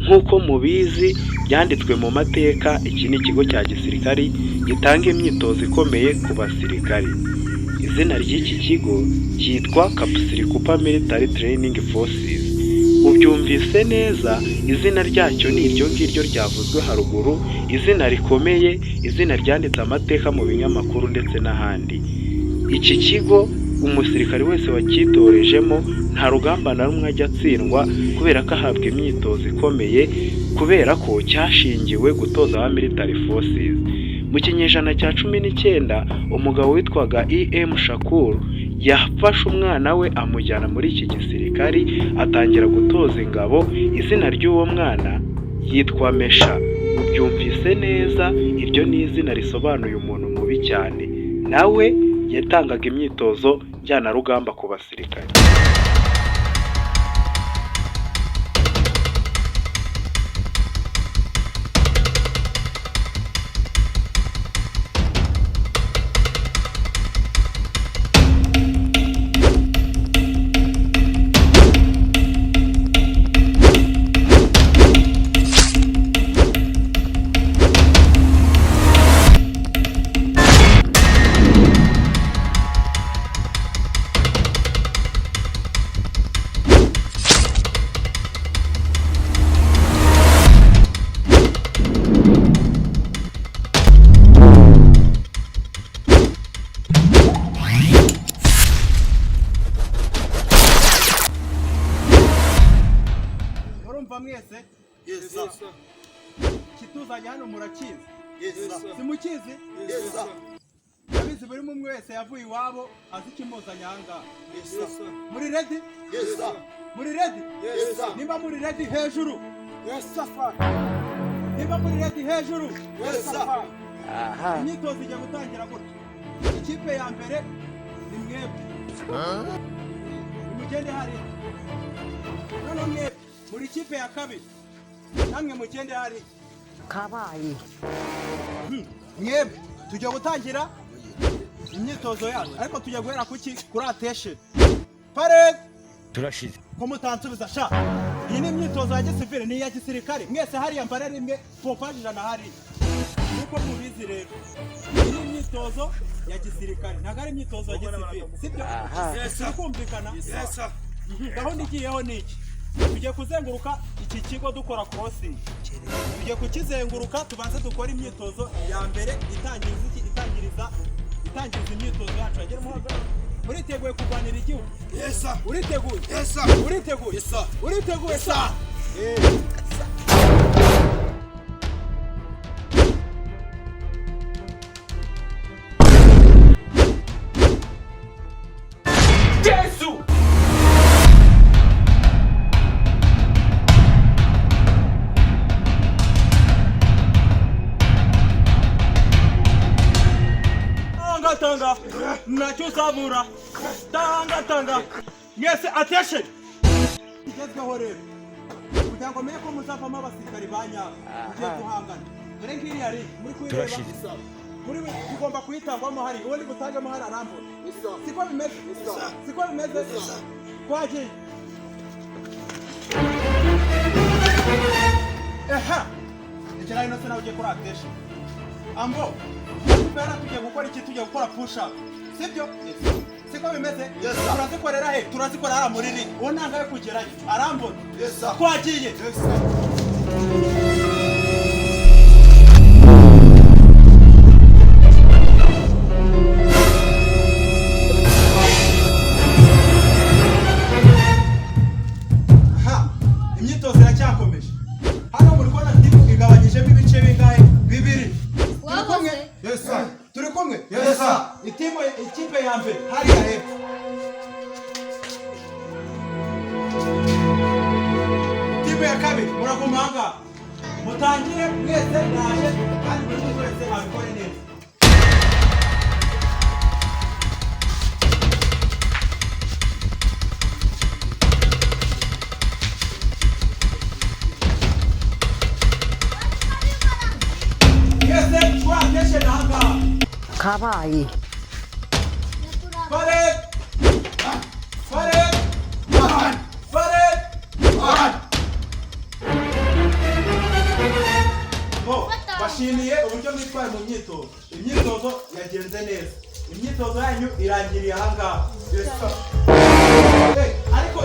nk'uko mubizi byanditswe mu mateka, iki ni ikigo cya gisirikari gitanga imyitozo ikomeye ku basirikari. Izina ry'iki kigo cyitwa Kapusiri Cooper Military Training Forces. Ubyumvise neza, izina ryacyo ni iryo ngiryo ryavuzwe haruguru, izina rikomeye, izina ryanditse amateka mu binyamakuru ndetse n'ahandi. Iki kigo umusirikari wese wakitorejemo nta rugamba na rumwe ajya atsindwa, kubera ko ahabwa imyitozo ikomeye, kubera ko cyashingiwe gutoza aba military forces. Mu kinyejana cya 19 umugabo witwaga E.M. Shakur yafashe umwana we amujyana muri iki gisirikari, atangira gutoza ingabo. Izina ry'uwo mwana yitwa Mesha. Ubyumvise neza, iryo ni izina risobanuye umuntu mubi cyane. Nawe yatangaga imyitozo njyana rugamba ku basirikare. Mwese kituzanye hano murakizi? Simukizi? Abizi buri mumwe wese yavuye iwabo azi kimuzanye ahangaha. Muri ready? Muri ready? Nimba muri ready hejuru? Nimba muri ready hejuru? Imyitozo igiye gutangira gutya. Ikipe ya mbere ni mwebwe. Nimugende hariya. None mwebwe muri kipe ya kabiri namwe mugende hari kabaye. Mwebwe tujya gutangira imyitozo yacu, ariko tujya guhera kuki kuri attention. Parade turashize ko mutansubiza sha. Iyi ni imyitozo ya gisivile, ni ya gisirikare. Mwese hari yambara rimwe pompaje jana hari. Uko mubizi rero, iyi ni imyitozo ya gisirikare, ntago ari imyitozo ya gisivile, sibyo? Kumvikana? Gahunda igiyeho niki? Tugiye kuzenguruka iki kigo dukora crossing. Tugiye kukizenguruka, tubanze dukora imyitozo ya mbere itangiriza imyitozo yacu. Agera mu hagara. Uriteguye kurwanira igihugu? Yes sir. Uriteguye? Yes sir. Uriteguye? Yes sir. Uriteguye? Yes sir. Tanga nachusabura tanga mwese attention. Igezweho rero kugira ngo menye ko muzavamo abasirikari banyabo ugiye guhangana. Dore ngiri yari muri kwireba, muri tugomba kuyitangwamo hari uwo ndi gutangamo hari arambura. Siko bimeze? Siko bimeze? Kwaje ikira ino se nawe ugiye kuri attention. Ambo tupera tugiye gukora iki? Tugiye gukora push up, sibyo? Siko bimeze? Turazikorera he? Turazikorera muri ri. Uwo ntangaye kugerayo arambona. Twagiye. Imyitozo iracyakomeje. Hano muri kona timu igabanyijemo ibice bingahe? Bibiri. Yes sir. Turi kumwe? Yes sir. Ikipe ya mbere hariya hepfo. Ikipe ya kabiri muragumanga. Mutangire mwese naje kandi buri wese abikore neza. Yes, attention hanga. Kabaye. Parade Ndabashimiye uburyo mwitwaye mu myitozo. Imyitozo yagenze neza. Imyitozo yanyu irangiriye aha ngaha. Ariko